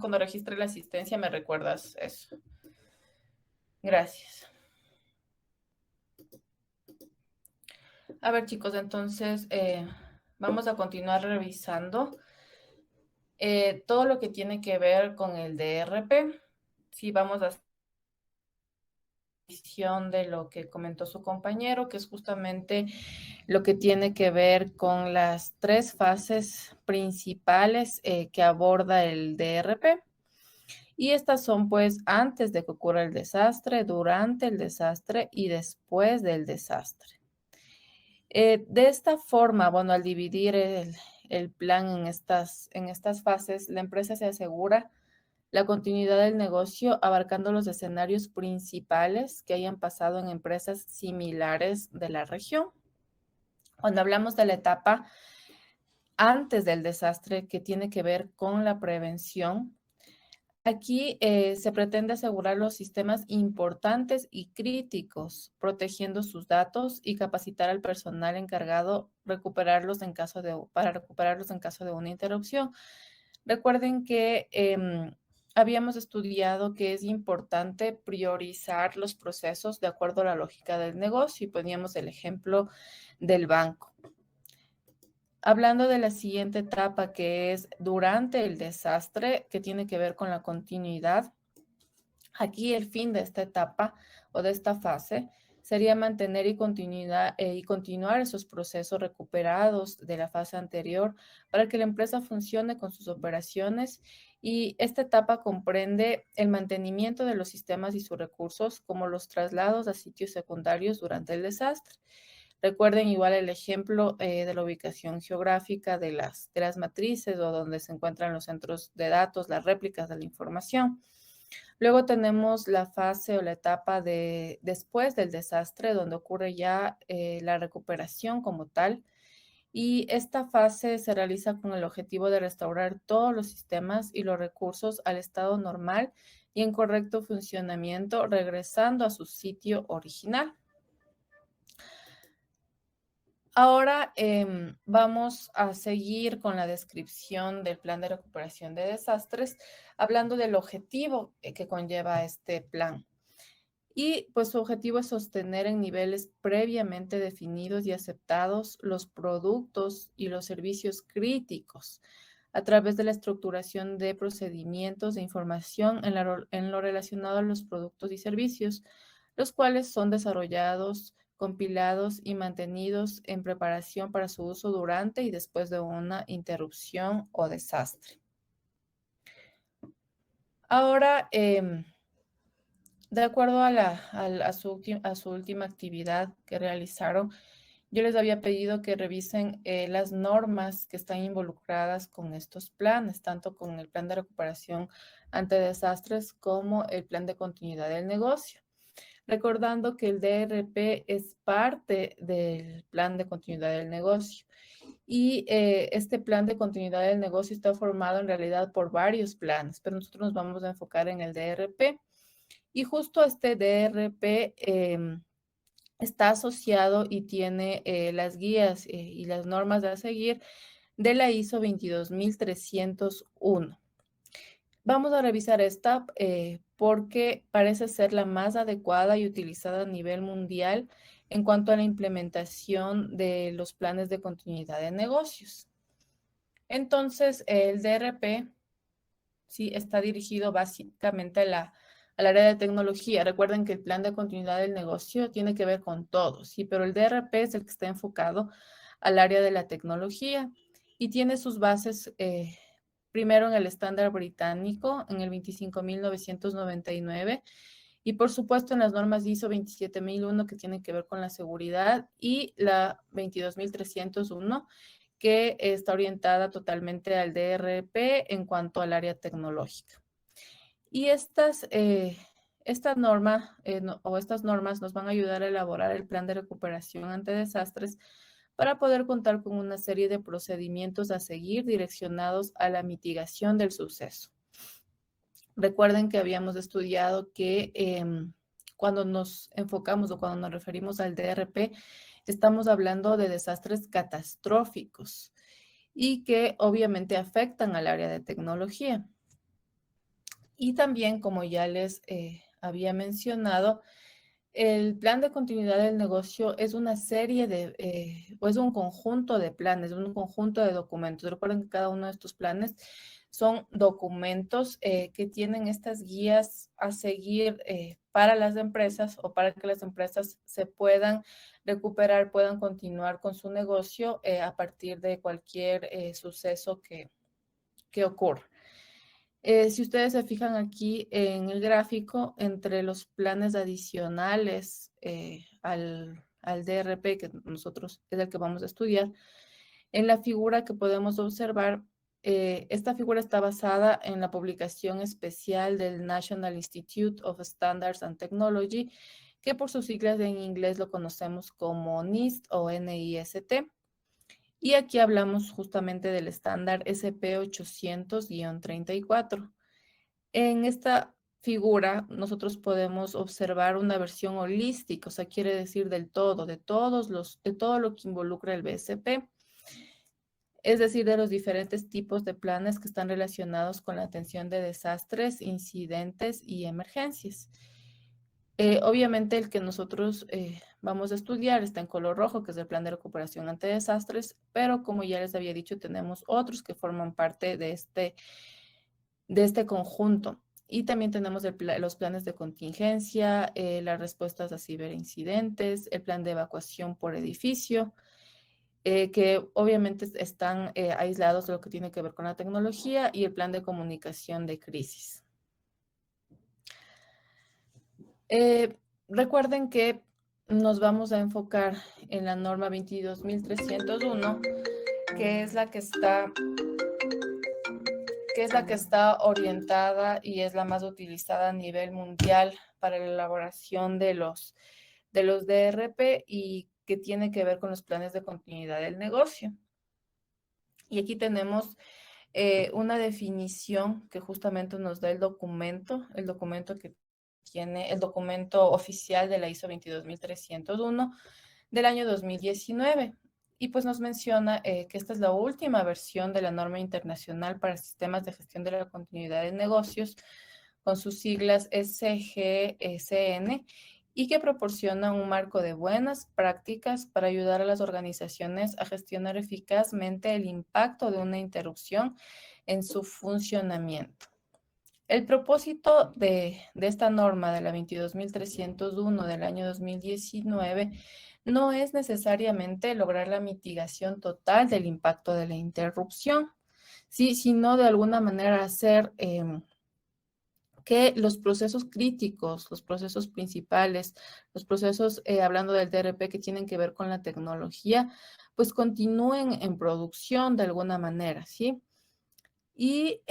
cuando registre la asistencia me recuerdas eso. Gracias. A ver, chicos, entonces vamos a continuar revisando todo lo que tiene que ver con el DRP. Sí, vamos a hacer de lo que comentó su compañero, que es justamente lo que tiene que ver con las tres fases principales que aborda el DRP. Y estas son pues antes de que ocurra el desastre, durante el desastre y después del desastre. De esta forma, bueno, al dividir el plan en estas fases, la empresa se asegura la continuidad del negocio abarcando los escenarios principales que hayan pasado en empresas similares de la región. Cuando hablamos de la etapa antes del desastre que tiene que ver con la prevención, aquí se pretende asegurar los sistemas importantes y críticos, protegiendo sus datos y capacitar al personal encargado para recuperarlos en caso de una interrupción. Recuerden que habíamos estudiado que es importante priorizar los procesos de acuerdo a la lógica del negocio y poníamos el ejemplo del banco. Hablando de la siguiente etapa, que es durante el desastre, que tiene que ver con la continuidad. Aquí el fin de esta etapa o de esta fase sería mantener y continuar esos procesos recuperados de la fase anterior para que la empresa funcione con sus operaciones, y esta etapa comprende el mantenimiento de los sistemas y sus recursos, como los traslados a sitios secundarios durante el desastre. Recuerden igual el ejemplo de la ubicación geográfica de las matrices o donde se encuentran los centros de datos, las réplicas de la información. Luego tenemos la fase o la etapa de después del desastre, donde ocurre ya la recuperación como tal. Y esta fase se realiza con el objetivo de restaurar todos los sistemas y los recursos al estado normal y en correcto funcionamiento, regresando a su sitio original. Ahora vamos a seguir con la descripción del plan de recuperación de desastres, hablando del objetivo que conlleva este plan. Y pues su objetivo es sostener en niveles previamente definidos y aceptados los productos y los servicios críticos a través de la estructuración de procedimientos de información en lo relacionado a los productos y servicios, los cuales son desarrollados, compilados y mantenidos en preparación para su uso durante y después de una interrupción o desastre. Ahora, de acuerdo a su última actividad que realizaron, yo les había pedido que revisen las normas que están involucradas con estos planes, tanto con el plan de recuperación ante desastres como el plan de continuidad del negocio. Recordando que el DRP es parte del plan de continuidad del negocio. Y este plan de continuidad del negocio está formado en realidad por varios planes, pero nosotros nos vamos a enfocar en el DRP. Y justo este DRP está asociado y tiene las guías y las normas a seguir de la ISO 22301. Vamos a revisar esta porque parece ser la más adecuada y utilizada a nivel mundial en cuanto a la implementación de los planes de continuidad de negocios. Entonces, el DRP sí está dirigido básicamente al área de tecnología. Recuerden que el plan de continuidad del negocio tiene que ver con todo, sí, pero el DRP es el que está enfocado al área de la tecnología y tiene sus bases primero en el estándar británico, en el 25.999, y por supuesto en las normas ISO 27001 que tienen que ver con la seguridad, y la 22.301 que está orientada totalmente al DRP en cuanto al área tecnológica. Y estas normas nos van a ayudar a elaborar el plan de recuperación ante desastres para poder contar con una serie de procedimientos a seguir direccionados a la mitigación del suceso. Recuerden que habíamos estudiado que cuando nos enfocamos o cuando nos referimos al DRP, estamos hablando de desastres catastróficos y que obviamente afectan al área de tecnología. Y también, como ya les había mencionado, el plan de continuidad del negocio es una serie o es un conjunto de planes, un conjunto de documentos. Recuerden que cada uno de estos planes son documentos que tienen estas guías a seguir para las empresas o para que las empresas se puedan recuperar, puedan continuar con su negocio a partir de cualquier suceso que ocurra. Si ustedes se fijan aquí en el gráfico, entre los planes adicionales al DRP, que nosotros es el que vamos a estudiar, en la figura que podemos observar, esta figura está basada en la publicación especial del National Institute of Standards and Technology, que por sus siglas en inglés lo conocemos como NIST o NIST. Y aquí hablamos justamente del estándar SP 800-34. En esta figura nosotros podemos observar una versión holística, o sea, quiere decir del todo, de todo lo que involucra el BSP, es decir, de los diferentes tipos de planes que están relacionados con la atención de desastres, incidentes y emergencias. Obviamente el que nosotros vamos a estudiar está en color rojo, que es el plan de recuperación ante desastres, pero como ya les había dicho, tenemos otros que forman parte de este conjunto. Y también tenemos los planes de contingencia, las respuestas a ciberincidentes, el plan de evacuación por edificio, que obviamente están aislados de lo que tiene que ver con la tecnología, y el plan de comunicación de crisis. Recuerden que nos vamos a enfocar en la norma 22.301, que es la que está orientada y es la más utilizada a nivel mundial para la elaboración de los DRP y que tiene que ver con los planes de continuidad del negocio. Y aquí tenemos una definición que justamente nos da el documento que tiene el documento oficial de la ISO 22301 del año 2019. Y pues nos menciona que esta es la última versión de la norma internacional para sistemas de gestión de la continuidad de negocios, con sus siglas SGSN, y que proporciona un marco de buenas prácticas para ayudar a las organizaciones a gestionar eficazmente el impacto de una interrupción en su funcionamiento. El propósito de esta norma de la 22.301 del año 2019 no es necesariamente lograr la mitigación total del impacto de la interrupción, ¿sí? Sino de alguna manera hacer que los procesos críticos, los procesos principales, los procesos, hablando del DRP, que tienen que ver con la tecnología, pues continúen en producción de alguna manera, ¿sí? Y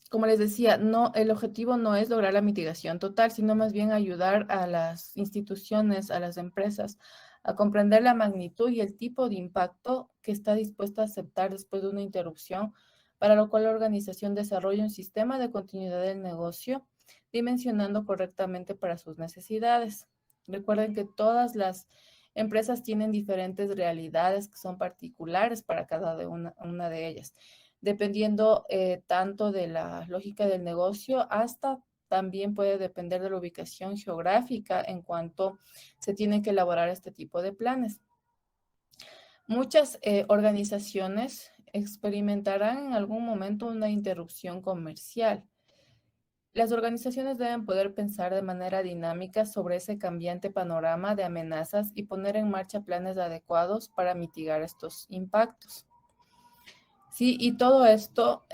como les decía, no, el objetivo no es lograr la mitigación total, sino más bien ayudar a las instituciones, a las empresas, a comprender la magnitud y el tipo de impacto que está dispuesta a aceptar después de una interrupción, para lo cual la organización desarrolla un sistema de continuidad del negocio, dimensionando correctamente para sus necesidades. Recuerden que todas las empresas tienen diferentes realidades que son particulares para cada una de ellas, dependiendo tanto de la lógica del negocio, hasta también puede depender de la ubicación geográfica en cuanto se tiene que elaborar este tipo de planes. Muchas organizaciones experimentarán en algún momento una interrupción comercial. Las organizaciones deben poder pensar de manera dinámica sobre ese cambiante panorama de amenazas y poner en marcha planes adecuados para mitigar estos impactos. Sí, y todo esto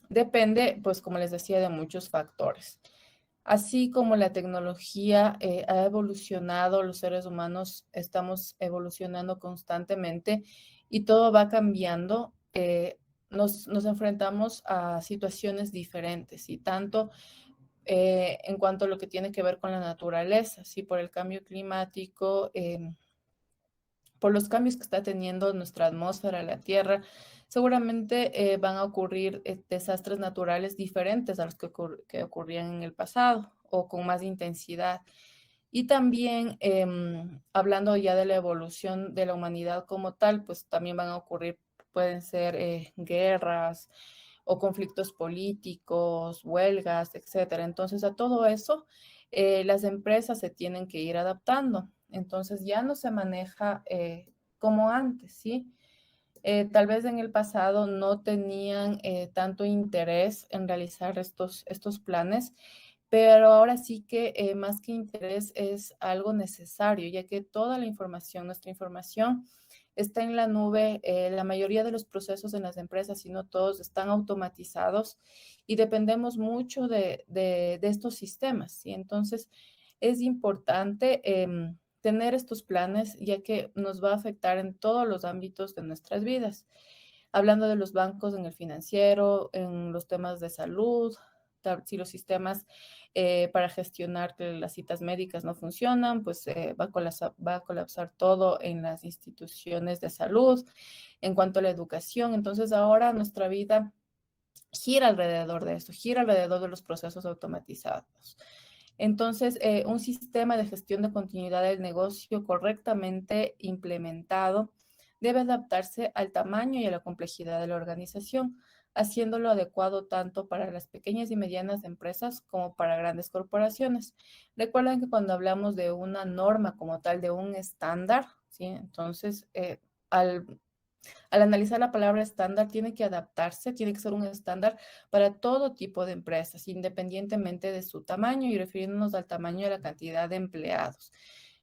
depende, pues como les decía, de muchos factores. Así como la tecnología ha evolucionado, los seres humanos estamos evolucionando constantemente y todo va cambiando. Nos enfrentamos a situaciones diferentes, y tanto en cuanto a lo que tiene que ver con la naturaleza, ¿sí? Por el cambio climático, por los cambios que está teniendo nuestra atmósfera, la Tierra, seguramente van a ocurrir desastres naturales diferentes a los que ocurrían en el pasado o con más intensidad. Y también, hablando ya de la evolución de la humanidad como tal, pues también van a ocurrir, pueden ser guerras, o conflictos políticos, huelgas, etcétera. Entonces, a todo eso, las empresas se tienen que ir adaptando. Entonces, ya no se maneja como antes, ¿sí? Tal vez en el pasado no tenían tanto interés en realizar estos planes, pero ahora sí que más que interés es algo necesario, ya que toda la información, nuestra información, está en la nube. La mayoría de los procesos en las empresas, si no todos, están automatizados y dependemos mucho de estos sistemas, ¿sí? Entonces, es importante tener estos planes, ya que nos va a afectar en todos los ámbitos de nuestras vidas. Hablando de los bancos, en el financiero, en los temas de salud, si los sistemas para gestionar que las citas médicas no funcionan, pues va a colapsar todo en las instituciones de salud. En cuanto a la educación, entonces ahora nuestra vida gira alrededor de esto, gira alrededor de los procesos automatizados. Entonces, un sistema de gestión de continuidad del negocio correctamente implementado debe adaptarse al tamaño y a la complejidad de la organización, haciéndolo adecuado tanto para las pequeñas y medianas empresas como para grandes corporaciones. Recuerden que cuando hablamos de una norma como tal, de un estándar, ¿sí? Entonces, al analizar la palabra estándar, tiene que adaptarse, tiene que ser un estándar para todo tipo de empresas, independientemente de su tamaño y refiriéndonos al tamaño y a la cantidad de empleados.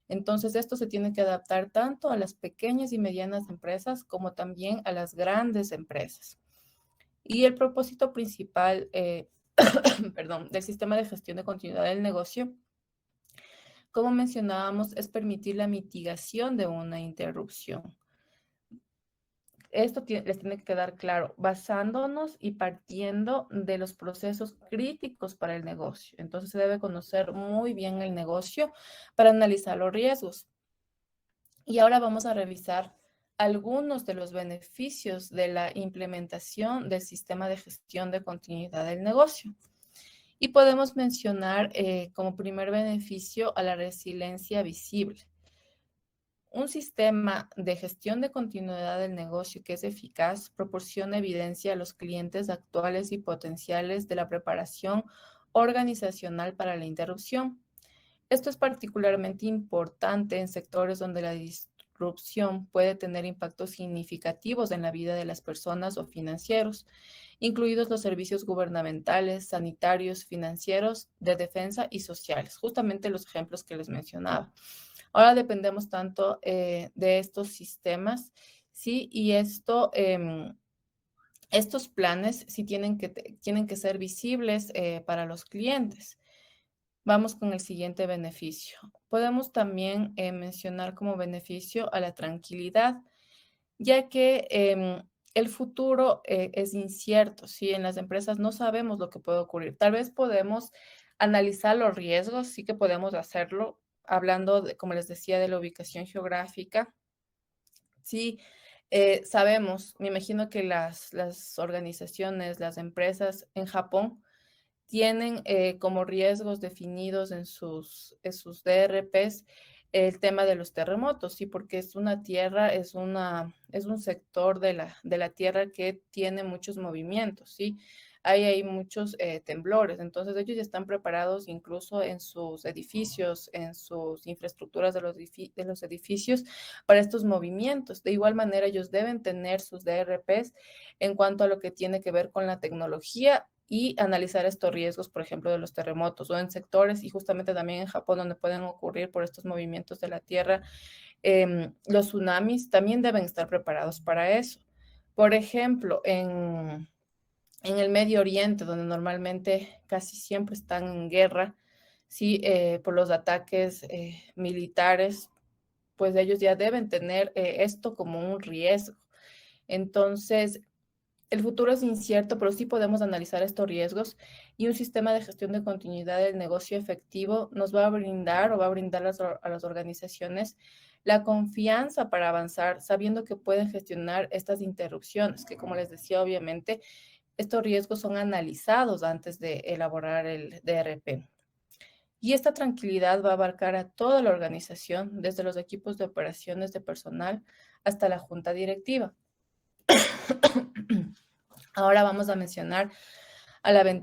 Entonces, esto se tiene que adaptar tanto a las pequeñas y medianas empresas como también a las grandes empresas. Y el propósito principal, perdón, del sistema de gestión de continuidad del negocio, como mencionábamos, es permitir la mitigación de una interrupción. Esto les tiene que quedar claro, basándonos y partiendo de los procesos críticos para el negocio. Entonces se debe conocer muy bien el negocio para analizar los riesgos. Y ahora vamos a revisar algunos de los beneficios de la implementación del sistema de gestión de continuidad del negocio. Y podemos mencionar como primer beneficio a la resiliencia visible. Un sistema de gestión de continuidad del negocio que es eficaz proporciona evidencia a los clientes actuales y potenciales de la preparación organizacional para la interrupción. Esto es particularmente importante en sectores donde la disrupción puede tener impactos significativos en la vida de las personas o financieros, incluidos los servicios gubernamentales, sanitarios, financieros, de defensa y sociales, justamente los ejemplos que les mencionaba. Ahora dependemos tanto de estos sistemas, ¿sí? Y estos planes sí tienen que ser visibles para los clientes. Vamos con el siguiente beneficio. Podemos también mencionar como beneficio a la tranquilidad, ya que el futuro es incierto, ¿sí? En las empresas no sabemos lo que puede ocurrir. Tal vez podemos analizar los riesgos, sí que podemos hacerlo, hablando, como les decía, de la ubicación geográfica. Sí, sabemos, me imagino que las organizaciones, las empresas en Japón, tienen como riesgos definidos en sus DRPs el tema de los terremotos, sí, porque es una tierra, es un sector de la tierra que tiene muchos movimientos, sí. Hay muchos temblores, entonces ellos ya están preparados incluso en sus edificios, en sus infraestructuras de los edificios para estos movimientos. De igual manera, ellos deben tener sus DRPs en cuanto a lo que tiene que ver con la tecnología y analizar estos riesgos, por ejemplo, de los terremotos o en sectores y justamente también en Japón donde pueden ocurrir por estos movimientos de la tierra, los tsunamis también deben estar preparados para eso. Por ejemplo, en el Medio Oriente, donde normalmente casi siempre están en guerra, sí, por los ataques militares, pues ellos ya deben tener esto como un riesgo. Entonces, el futuro es incierto, pero sí podemos analizar estos riesgos y un sistema de gestión de continuidad del negocio efectivo nos va a brindar o va a brindar a las organizaciones la confianza para avanzar, sabiendo que pueden gestionar estas interrupciones, que como les decía, obviamente, estos riesgos son analizados antes de elaborar el DRP. Y esta tranquilidad va a abarcar a toda la organización, desde los equipos de operaciones de personal hasta la junta directiva. Ahora vamos a mencionar a la